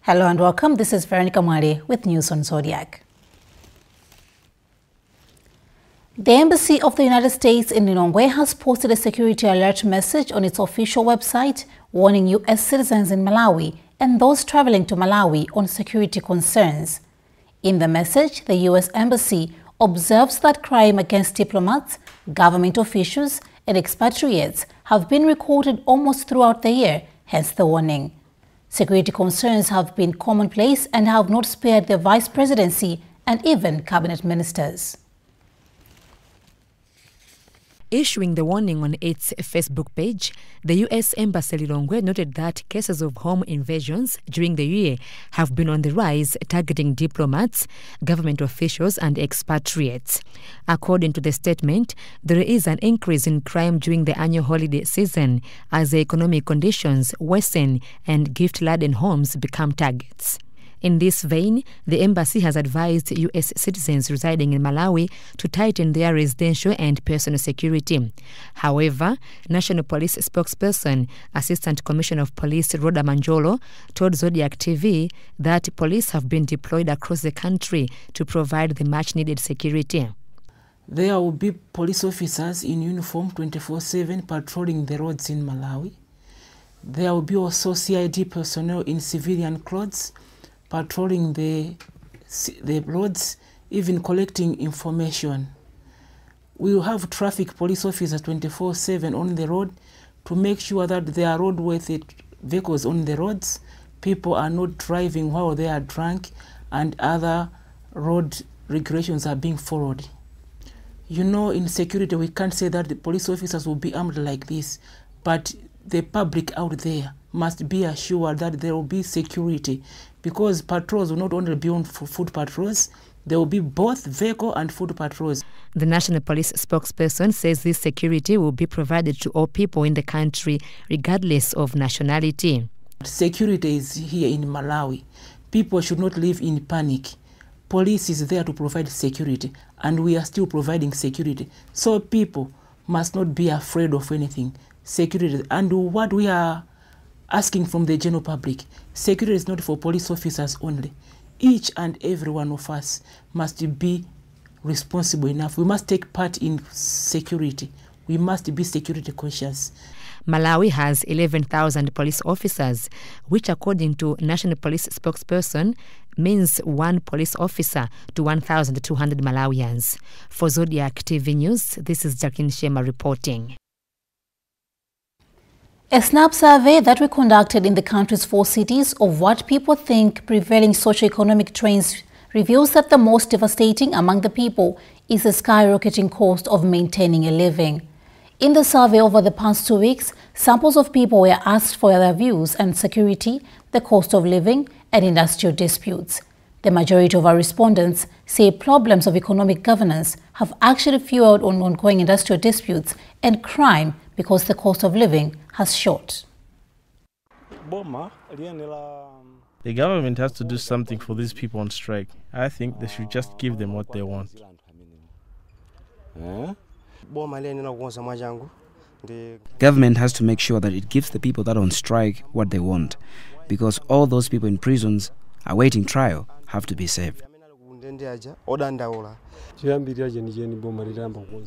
Hello and welcome. This is Veronica Mwale with news on Zodiac. The Embassy of the United States in Lilongwe has posted a security alert message on its official website warning U.S. citizens in Malawi and those traveling to Malawi on security concerns. In the message, the U.S. Embassy observes that crime against diplomats, government officials and expatriates have been recorded almost throughout the year, hence the warning. Security concerns have been commonplace and have not spared the Vice Presidency and even cabinet ministers. Issuing the warning on its Facebook page, the U.S. Embassy Lilongwe noted that cases of home invasions during the year have been on the rise, targeting diplomats, government officials and expatriates. According to the statement, there is an increase in crime during the annual holiday season as the economic conditions worsen and gift-laden homes become targets. In this vein, the embassy has advised U.S. citizens residing in Malawi to tighten their residential and personal security. However, National Police spokesperson, Assistant Commissioner of Police Rhoda Manjolo, told Zodiak TV that police have been deployed across the country to provide the much-needed security. There will be police officers in uniform 24/7 patrolling the roads in Malawi. There will be also CID personnel in civilian clothes patrolling the roads, even collecting information. We will have traffic police officers 24/7 on the road to make sure that there are roadworthy vehicles on the roads, people are not driving while they are drunk, and other road regulations are being followed. You know, in security, we can't say that the police officers will be armed like this, but the public out there must be assured that there will be security, because patrols will not only be on foot patrols, there will be both vehicle and foot patrols. The National Police spokesperson says this security will be provided to all people in the country, regardless of nationality. Security is here in Malawi. People should not live in panic. Police is there to provide security, and we are still providing security. So people must not be afraid of anything. Security, and what we are asking from the general public, security is not for police officers only. Each and every one of us must be responsible enough. We must take part in security. We must be security conscious. Malawi has 11,000 police officers, which according to National Police spokesperson means one police officer to 1,200 Malawians. For Zodiac TV News, this is Jacqueline Shema reporting. A snap survey that we conducted in the country's 4 cities of what people think prevailing socio-economic trends reveals that the most devastating among the people is the skyrocketing cost of maintaining a living. In the survey over the past 2 weeks, samples of people were asked for their views on security, the cost of living, and industrial disputes. The majority of our respondents say problems of economic governance have actually fueled on ongoing industrial disputes and crime because the cost of living has shot. The government has to do something for these people on strike. I think they should just give them what they want. Government has to make sure that it gives the people that are on strike what they want, because all those people in prisons awaiting trial have to be saved.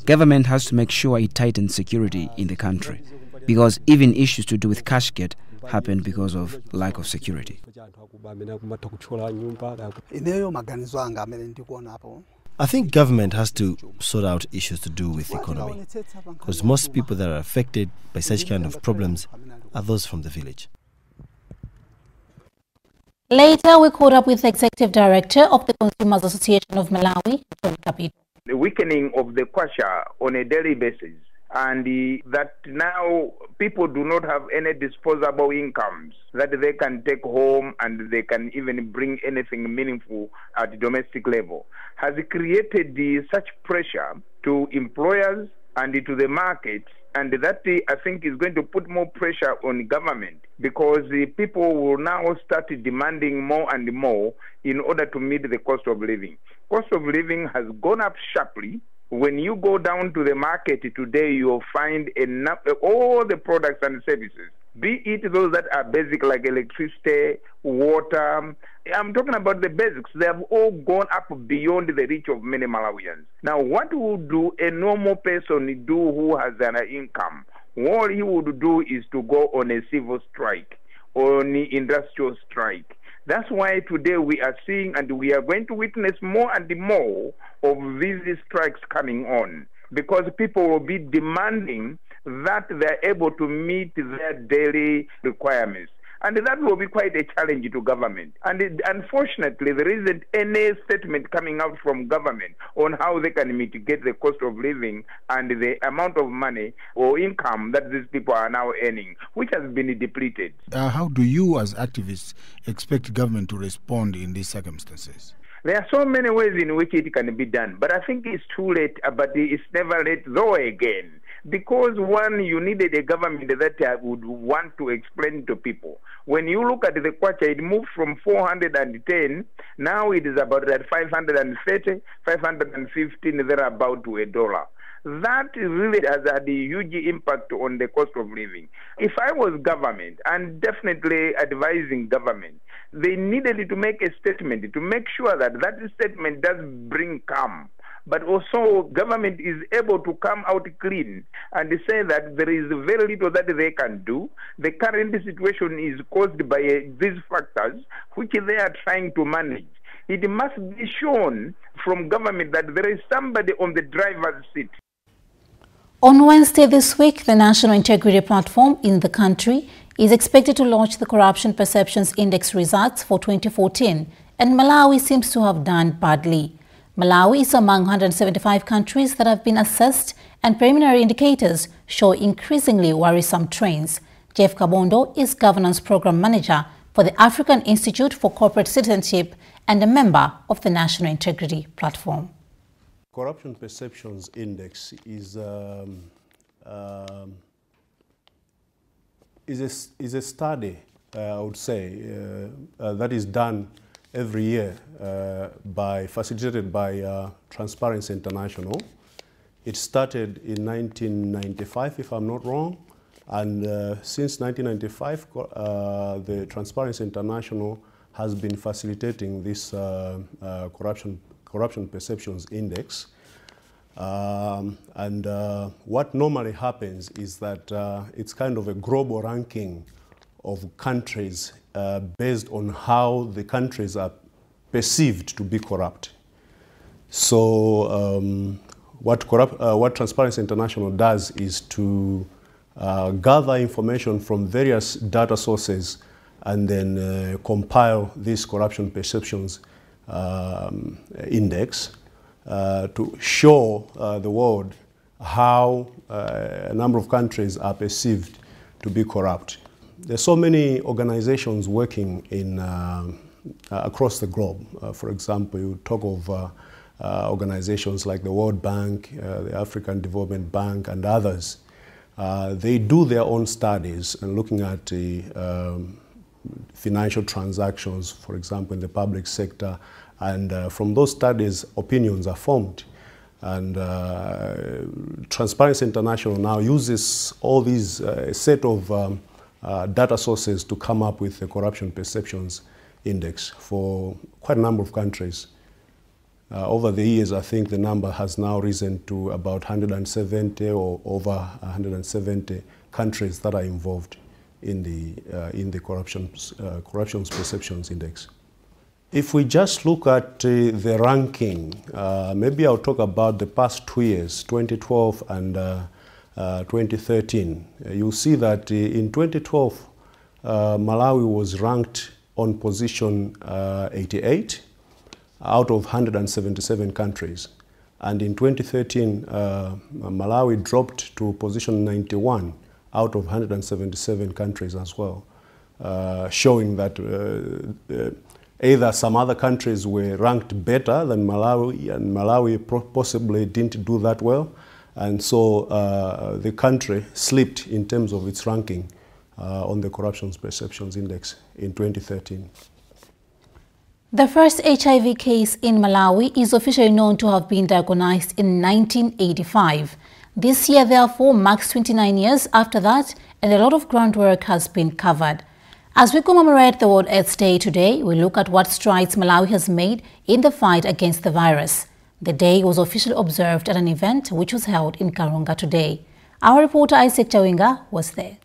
Government has to make sure it tightens security in the country, because even issues to do with cash gate happen because of lack of security. I think government has to sort out issues to do with economy, because most people that are affected by such kind of problems are those from the village. Later, we caught up with the Executive Director of the Consumers Association of Malawi, Tony Capito. The weakening of the kwacha on a daily basis, and that now people do not have any disposable incomes that they can take home and they can even bring anything meaningful at the domestic level, has created such pressure to employers and to the market, and that I think is going to put more pressure on government, because people will now start demanding more and more in order to meet the cost of living. Cost of living has gone up sharply. When you go down to the market today, you'll find all the products and services be it those that are basic like electricity, water. I'm talking about the basics. They have all gone up beyond the reach of many Malawians. Now, what would do a normal person do who has an income? All he would do is to go on a civil strike or an industrial strike. That's why today we are seeing and we are going to witness more and more of these strikes coming on, because people will be demanding that they're able to meet their daily requirements. And that will be quite a challenge to government. And unfortunately, there isn't any statement coming out from government on how they can mitigate the cost of living and the amount of money or income that these people are now earning, which has been depleted. How do you as activists expect government to respond in these circumstances? There are so many ways in which it can be done, but I think it's too late, but it's never late though again. Because one, you needed a government that would want to explain to people. When you look at the kwacha, it moved from 410, now it is about that 530, 515, thereabout to $1. That really has had a huge impact on the cost of living. If I was government, and definitely advising government, they needed to make a statement to make sure that that statement does bring calm. But also government is able to come out clean and say that there is very little that they can do. The current situation is caused by these factors which they are trying to manage. It must be shown from government that there is somebody on the driver's seat. On Wednesday this week, the National Integrity Platform in the country is expected to launch the Corruption Perceptions Index results for 2014, and Malawi seems to have done badly. Malawi is among 175 countries that have been assessed, and preliminary indicators show increasingly worrisome trends. Jeff Kabondo is Governance Program Manager for the African Institute for Corporate Citizenship and a member of the National Integrity Platform. Corruption Perceptions Index is a study, I would say, that is done every year facilitated by Transparency International. It started in 1995, if I'm not wrong, and since 1995, the Transparency International has been facilitating this Corruption Perceptions Index. What normally happens is that it's kind of a global ranking of countries based on how the countries are perceived to be corrupt. So what Transparency International does is to gather information from various data sources and then compile this Corruption Perceptions Index to show the world how a number of countries are perceived to be corrupt. There's so many organizations working in across the globe. For example, you talk of organizations like the World Bank, the African Development Bank, and others. They do their own studies and looking at the financial transactions, for example, in the public sector, and from those studies, opinions are formed. And Transparency International now uses all these set of data sources to come up with the Corruption Perceptions Index for quite a number of countries. Over the years, I think the number has now risen to about 170 or over 170 countries that are involved in the Corruption Perceptions Index. If we just look at the ranking, maybe I'll talk about the past 2 years, 2012 and 2013. You'll see that in 2012, Malawi was ranked on position 88 out of 177 countries. And in 2013, Malawi dropped to position 91 out of 177 countries as well, showing that either some other countries were ranked better than Malawi, and Malawi possibly didn't do that well. And so the country slipped in terms of its ranking on the Corruption Perceptions Index in 2013. The first HIV case in Malawi is officially known to have been diagnosed in 1985. This year, therefore, marks 29 years after that, and a lot of groundwork has been covered. As we commemorate the World AIDS Day today, we look at what strides Malawi has made in the fight against the virus. The day was officially observed at an event which was held in Karonga today. Our reporter Isaac Chawinga was there.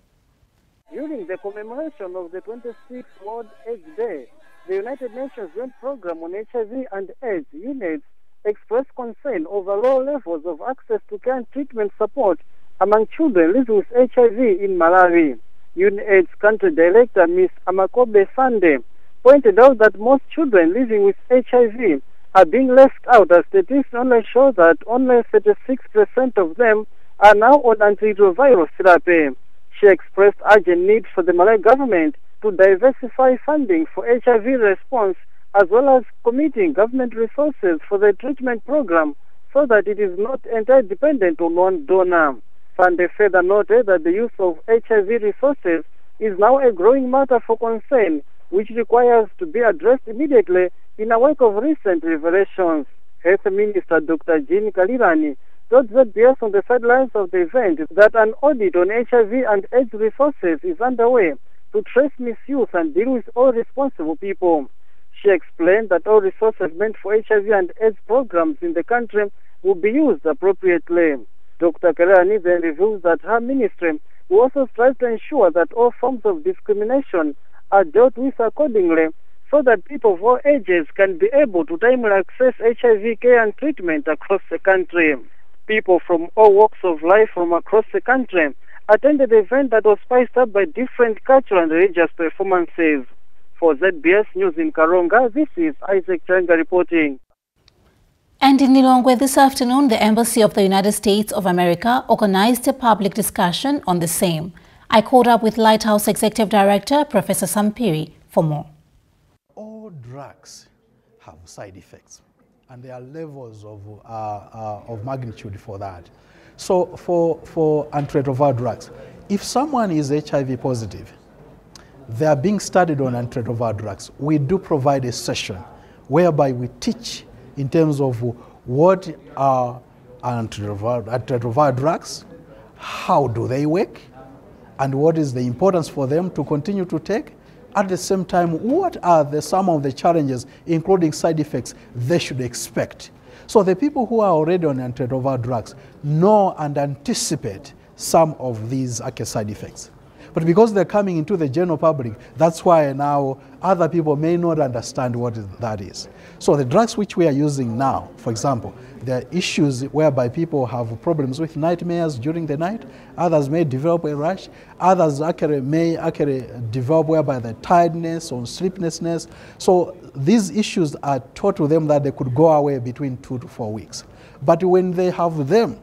During the commemoration of the 26th World AIDS Day, the United Nations Joint Programme on HIV and AIDS, UNAIDS, expressed concern over low levels of access to care and treatment support among children living with HIV in Malawi. UNAIDS country director Ms. Amakobe Sande pointed out that most children living with HIV are being left out, as statistics only show that only 36% of them are now on antiretroviral therapy. She expressed urgent need for the Malawi government to diversify funding for HIV response, as well as committing government resources for the treatment program so that it is not entirely dependent on one donor. Sande further noted that the use of HIV resources is now a growing matter for concern, which requires to be addressed immediately in a wake of recent revelations. Health Minister Dr. Jean Kalirani told Zbstv on the sidelines of the event that an audit on HIV and AIDS resources is underway to trace misuse and deal with all responsible people. She explained that all resources meant for HIV and AIDS programs in the country will be used appropriately. Dr. Kalirani then reveals that her ministry will also strive to ensure that all forms of discrimination are dealt with accordingly, so that people of all ages can be able to timely access HIV care and treatment across the country. People from all walks of life from across the country attended the event that was spiced up by different cultural and religious performances. For ZBS News in Karonga, this is Isaac Chawinga reporting. And in Lilongwe this afternoon, the Embassy of the United States of America organized a public discussion on the same. I caught up with Lighthouse Executive Director Professor Sampiri for more. All drugs have side effects, and there are levels of magnitude for that. So for antiretroviral drugs, if someone is HIV positive, they are being studied on antiretroviral drugs. We do provide a session whereby we teach in terms of what are antiretroviral drugs, how do they work, and what is the importance for them to continue to take. At the same time, what are some of the challenges, including side effects, they should expect. So the people who are already on antiretroviral drugs know and anticipate some of these side effects. But because they're coming into the general public, that's why now other people may not understand what that is. So the drugs which we are using now, for example, there are issues whereby people have problems with nightmares during the night. Others may develop a rash. Others may develop whereby the tiredness or sleeplessness. So these issues are taught to them that they could go away between 2 to 4 weeks. But when they have them,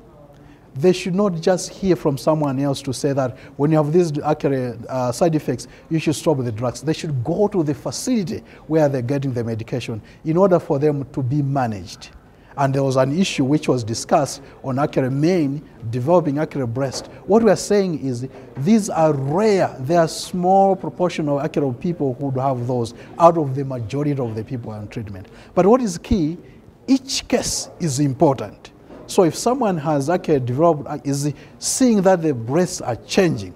they should not just hear from someone else to say that when you have these side effects, you should stop the drugs. They should go to the facility where they're getting the medication in order for them to be managed. And there was an issue which was discussed on men developing breast. What we are saying is these are rare. There are small proportion of people who have those out of the majority of the people on treatment. But what is key, each case is important. So if someone has developed, is seeing that the breasts are changing,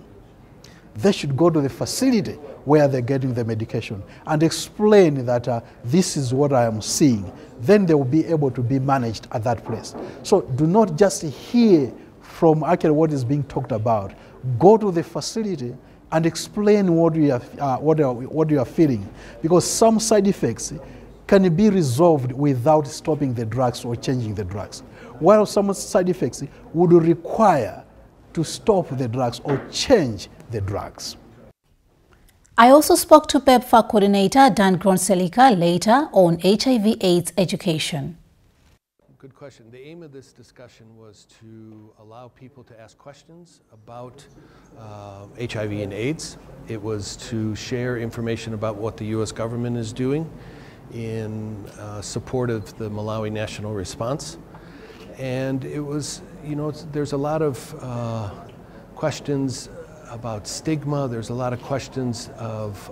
they should go to the facility where they're getting the medication and explain that this is what I am seeing. Then they will be able to be managed at that place. So do not just hear from what is being talked about. Go to the facility and explain what you are feeling, because some side effects can be resolved without stopping the drugs or changing the drugs, while some side effects would require to stop the drugs or change the drugs. I also spoke to PEPFAR coordinator Dan Gronselika later on HIV/AIDS education. Good question. The aim of this discussion was to allow people to ask questions about HIV and AIDS. It was to share information about what the U.S. government is doing in support of the Malawi national response. And it was, there's a lot of questions about stigma. There's a lot of questions of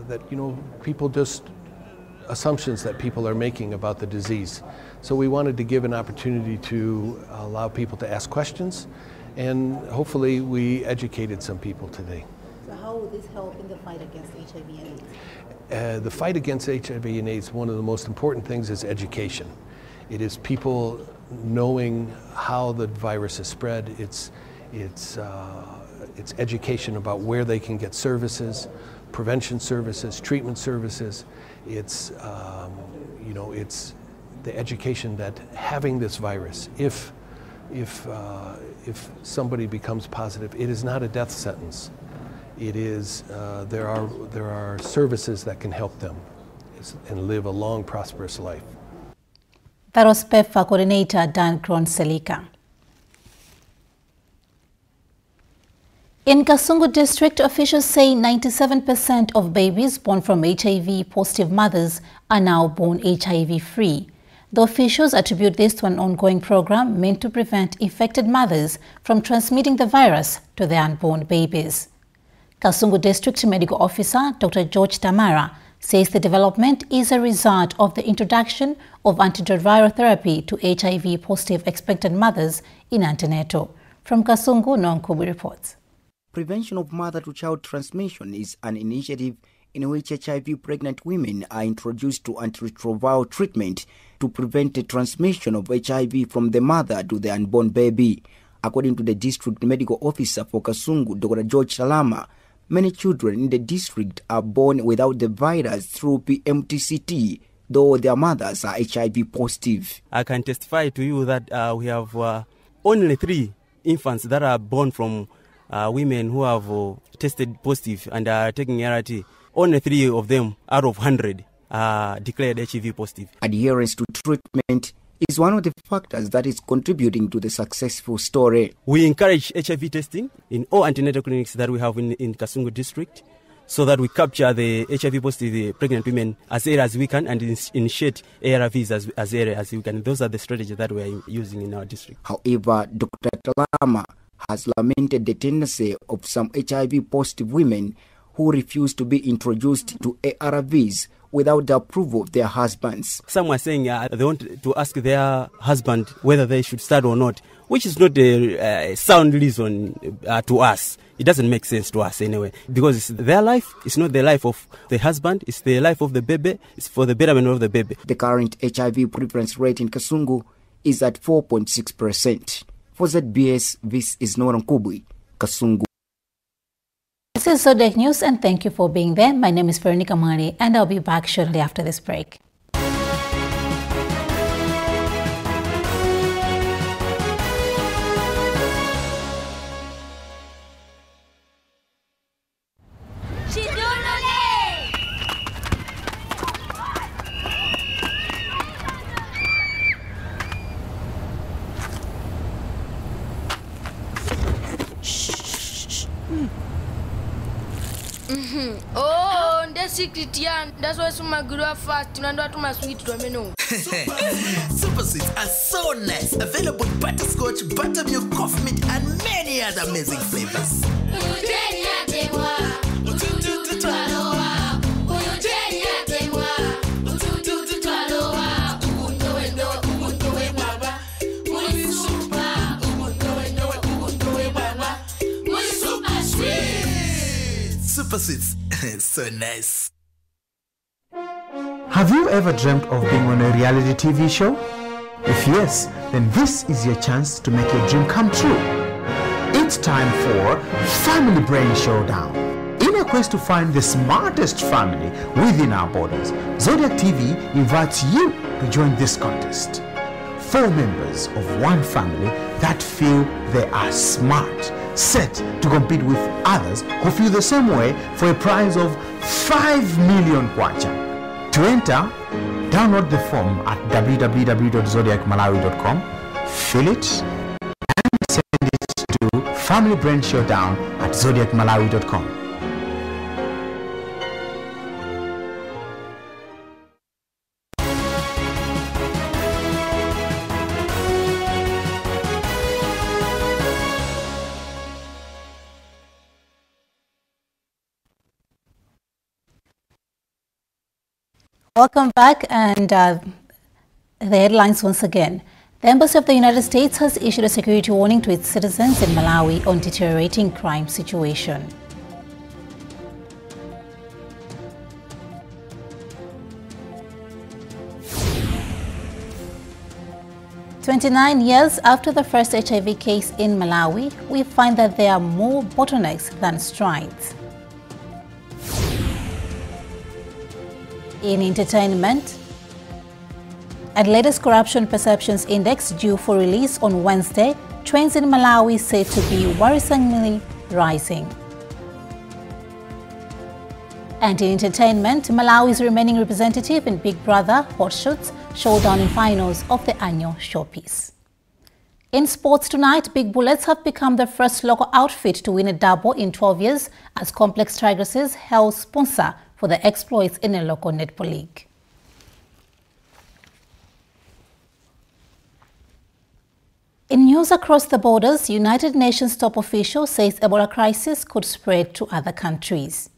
that, people just, assumptions that people are making about the disease. So we wanted to give an opportunity to allow people to ask questions and hopefully we educated some people today. So how will this help in the fight against HIV and AIDS? The fight against HIV and AIDS, one of the most important things is education. It is people knowing how the virus is spread. It's education about where they can get services, prevention services, treatment services. It's it's the education that having this virus, if somebody becomes positive, it is not a death sentence. It is there are services that can help them and live a long, prosperous life. That was PEPFAR coordinator Dan Kron-Selika. In Kasungu district, officials say 97% of babies born from HIV-positive mothers are now born HIV-free. The officials attribute this to an ongoing program meant to prevent infected mothers from transmitting the virus to their unborn babies. Kasungu District Medical Officer Dr. George Tamara says the development is a result of the introduction of antiretroviral therapy to HIV-positive expectant mothers in antenatal. From Kasungu, Nonkubi reports. Prevention of mother-to-child transmission is an initiative in which HIV-pregnant women are introduced to antiretroviral treatment to prevent the transmission of HIV from the mother to the unborn baby. According to the district medical officer for Kasungu, Dr. George Salama, many children in the district are born without the virus through PMTCT, though their mothers are HIV positive. I can testify to you that we have only 3 infants that are born from women who have tested positive and are taking ART. Only 3 of them out of 100 are declared HIV positive. Adherence to treatment is one of the factors that is contributing to the successful story. We encourage HIV testing in all antenatal clinics that we have in Kasungu district, so that we capture the HIV positive pregnant women as early as we can and initiate ARVs as early as we can. Those are the strategies that we are using in our district. However, Dr. Talama has lamented the tendency of some HIV positive women who refuse to be introduced to ARVs without the approval of their husbands. Some are saying they want to ask their husband whether they should start or not, which is not a sound reason to us. It doesn't make sense to us anyway, because it's their life, it's not the life of the husband, it's the life of the baby, it's for the betterment of the baby. The current HIV prevalence rate in Kasungu is at 4.6%. For ZBS, this is Noran Kubui, Kasungu. This is Zodiak News, and thank you for being there. My name is Veronica Mari, and I'll be back shortly after this break. Oh, that's secret, yeah. That's why some are good fast. You know, my sweet domino. Super sweets are so nice. Available butterscotch, buttermilk, coffee mint, and many other amazing flavors. Super sweets, so nice. Have you ever dreamt of being on a reality TV show? If yes, then this is your chance to make your dream come true. It's time for Family Brain Showdown. In a quest to find the smartest family within our borders, Zodiak TV invites you to join this contest. 4 members of one family that feel they are smart, set to compete with others who feel the same way for a prize of 5 million kwacha. To enter, download the form at www.zodiacmalawi.com, fill it, and send it to familybrainshowdown@zodiacmalawi.com. Welcome back, and the headlines once again. The Embassy of the United States has issued a security warning to its citizens in Malawi on deteriorating crime situation. "29 years after the first HIV case in Malawi, we find that there are more bottlenecks than strides." In entertainment, and latest corruption perceptions index due for release on Wednesday, trends in Malawi said to be worrisomely rising. And in entertainment, Malawi's remaining representative in Big Brother Hotshots showdown in finals of the annual showpiece. In sports tonight, Big Bullets have become the first local outfit to win a double in 12 years as Complex Tigresses held sponsor for the exploits in a local netball league. In news across the borders, United Nations top official says Ebola crisis could spread to other countries.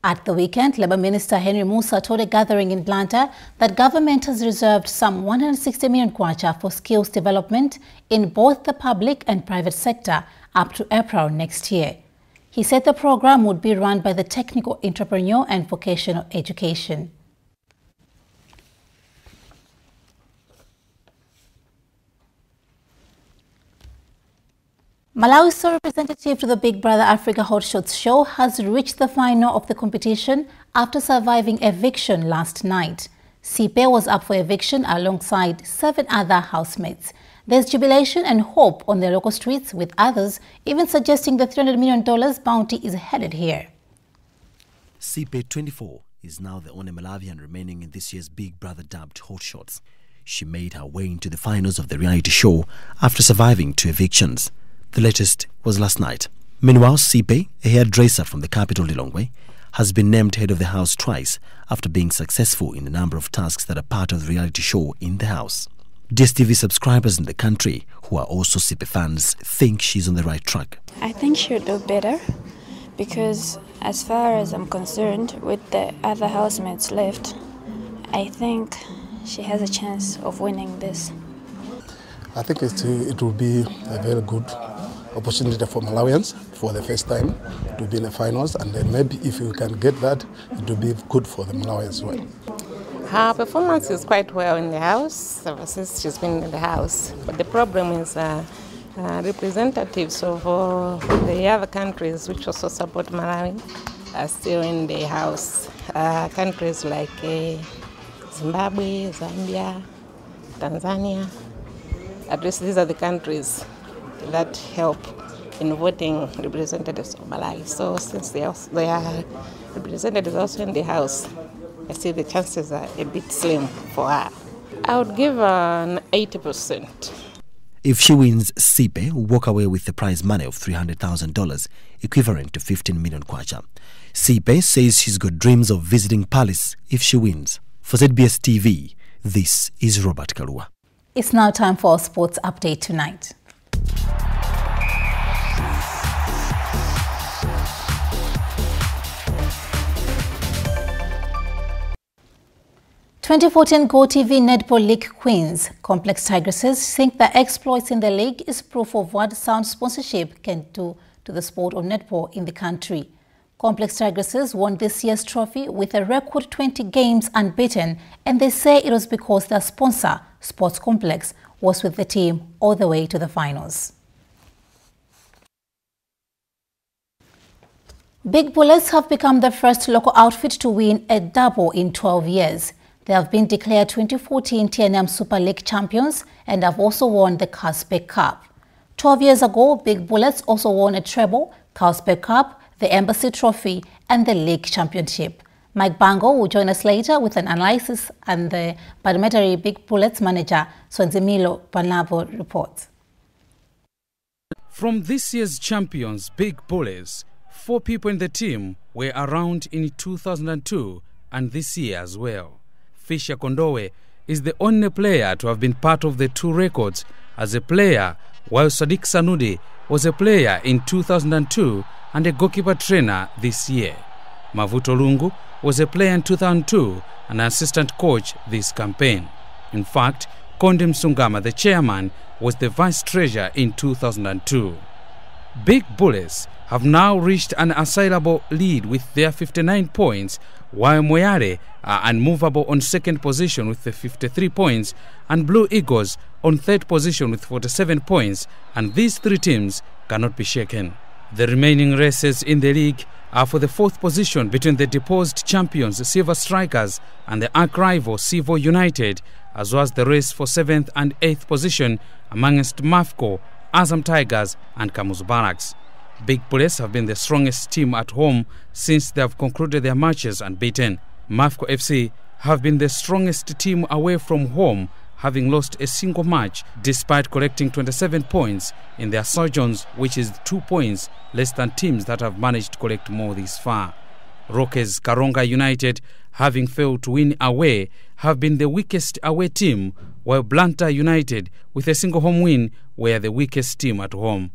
At the weekend, Labour Minister Henry Musa told a gathering in Blantyre that government has reserved some 160 million kwacha for skills development in both the public and private sector up to April next year. He said the program would be run by the Technical Entrepreneur and Vocational Education. Malawi's sole representative to the Big Brother Africa Hotshots show has reached the final of the competition after surviving eviction last night. Sipe was up for eviction alongside 7 other housemates. There's jubilation and hope on the local streets, with others even suggesting the $300 million bounty is headed here. Sipe, 24, is now the only Malawian remaining in this year's Big Brother dubbed Hotshots. She made her way into the finals of the reality show after surviving 2 evictions. The latest was last night. Meanwhile, Sipe, a hairdresser from the capital Lilongwe, has been named head of the house twice after being successful in a number of tasks that are part of the reality show in the house. Zbstv subscribers in the country, who are also Sipe fans, think she's on the right track. I think she'll do better because, as far as I'm concerned, with the other housemates left, I think she has a chance of winning this. I think it will be a very good opportunity for Malawians for the first time to be in the finals, and then maybe if you can get that, it will be good for the Malawians as well. Her performance is quite well in the house ever since she's been in the house. But the problem is representatives of the other countries which also support Malawi are still in the house. Countries like Zimbabwe, Zambia, Tanzania. At least these are the countries that help in voting representatives of Malawi. So since they are representatives also in the house, I see the chances are a bit slim for her. I would give her an 80%. If she wins, Sipe will walk away with the prize money of $300,000, equivalent to 15 million kwacha. Sipe says she's got dreams of visiting Palace if she wins. For Zbstv, this is Robert Kalua. It's now time for our sports update tonight. "2014 GoTV Netball League Queens Complex Tigresses think the exploits in the league is proof of what sound sponsorship can do to the sport of netball in the country. Complex Tigresses won this year's trophy with a record 20 games unbeaten, and they say it was because their sponsor, Sports Complex, was with the team all the way to the finals. Big Bullets have become the first local outfit to win a double in 12 years. They have been declared 2014 TNM Super League champions and have also won the Carlsberg Cup. 12 years ago, Big Bullets also won a treble, Carlsberg Cup, the Embassy Trophy and the League Championship. Mike Bango will join us later with an analysis, and the parliamentary Big Bullets manager, Sonzimilo Panlabo, reports. From this year's champions, Big Bullets, 4 people in the team were around in 2002 and this year as well. Fisher Kondowe is the only player to have been part of the 2 records as a player, while Sadiq Sanudi was a player in 2002 and a goalkeeper trainer this year. Mavuto Lungu was a player in 2002 and an assistant coach this campaign. In fact, Kondim Sungama, the chairman, was the vice treasurer in 2002. Big Bullets have now reached an assailable lead with their 59 points, while Moyale are unmovable on second position with the 53 points and Blue Eagles on third position with 47 points, and these three teams cannot be shaken. The remaining races in the league are for the fourth position between the deposed champions Silver Strikers and the arch-rival Sivo United, as well as the race for 7th and 8th position amongst Mafco, Azam Tigers and Kamuzu Barracks. Big Bullets have been the strongest team at home since they have concluded their matches unbeaten. Mafco FC have been the strongest team away from home, having lost a single match despite collecting 27 points in their sojourns, which is 2 points less than teams that have managed to collect more this far. Rockers Karonga United, having failed to win away, have been the weakest away team, while Blantyre United, with a single home win, were the weakest team at home.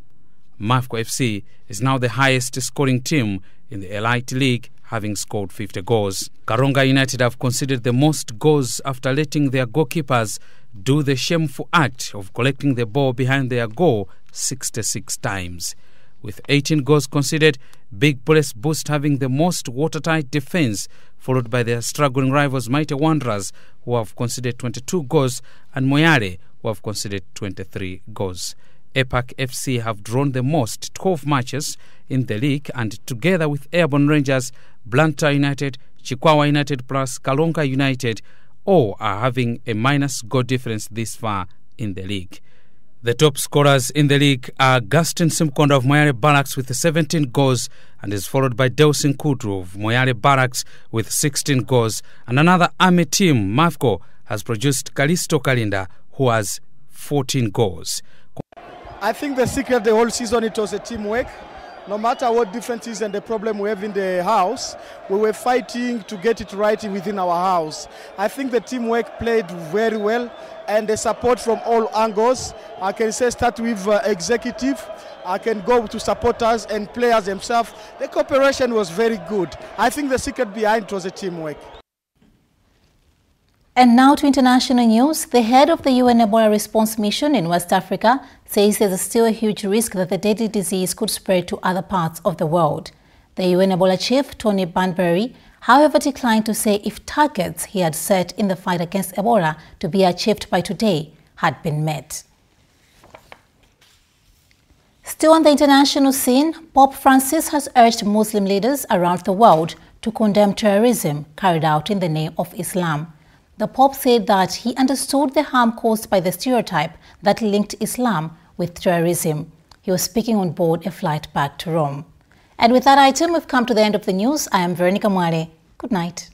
Mafco FC is now the highest scoring team in the Elite League, having scored 50 goals. Karonga United have conceded the most goals after letting their goalkeepers do the shameful act of collecting the ball behind their goal 66 times. With 18 goals conceded, Big Bullets boast having the most watertight defense, followed by their struggling rivals Mighty Wanderers, who have conceded 22 goals, and Moyale, who have conceded 23 goals. EPAC FC have drawn the most, 12 matches in the league, and together with Airborne Rangers, Blantyre United, Chikwawa United plus Kalonga United, all are having a minus goal difference this far in the league. The top scorers in the league are Gaston Simkonda of Moyale Barracks with 17 goals and is followed by Delsin Kutu of Moyale Barracks with 16 goals, and another army team, Mafco, has produced Kalisto Kalinda, who has 14 goals. I think the secret the whole season, it was a teamwork. No matter what differences and the problem we have in the house, we were fighting to get it right within our house. I think the teamwork played very well, and the support from all angles. I can say start with executive, I can go to supporters and players themselves. The cooperation was very good. I think the secret behind it was a teamwork. And now to international news. The head of the UN Ebola response mission in West Africa says there's still a huge risk that the deadly disease could spread to other parts of the world. The UN Ebola chief, Tony Banbury, however, declined to say if targets he had set in the fight against Ebola to be achieved by today had been met. Still on the international scene, Pope Francis has urged Muslim leaders around the world to condemn terrorism carried out in the name of Islam. The Pope said that he understood the harm caused by the stereotype that linked Islam with terrorism. He was speaking on board a flight back to Rome. And with that item, we've come to the end of the news. I am Veronica Mwale. Good night.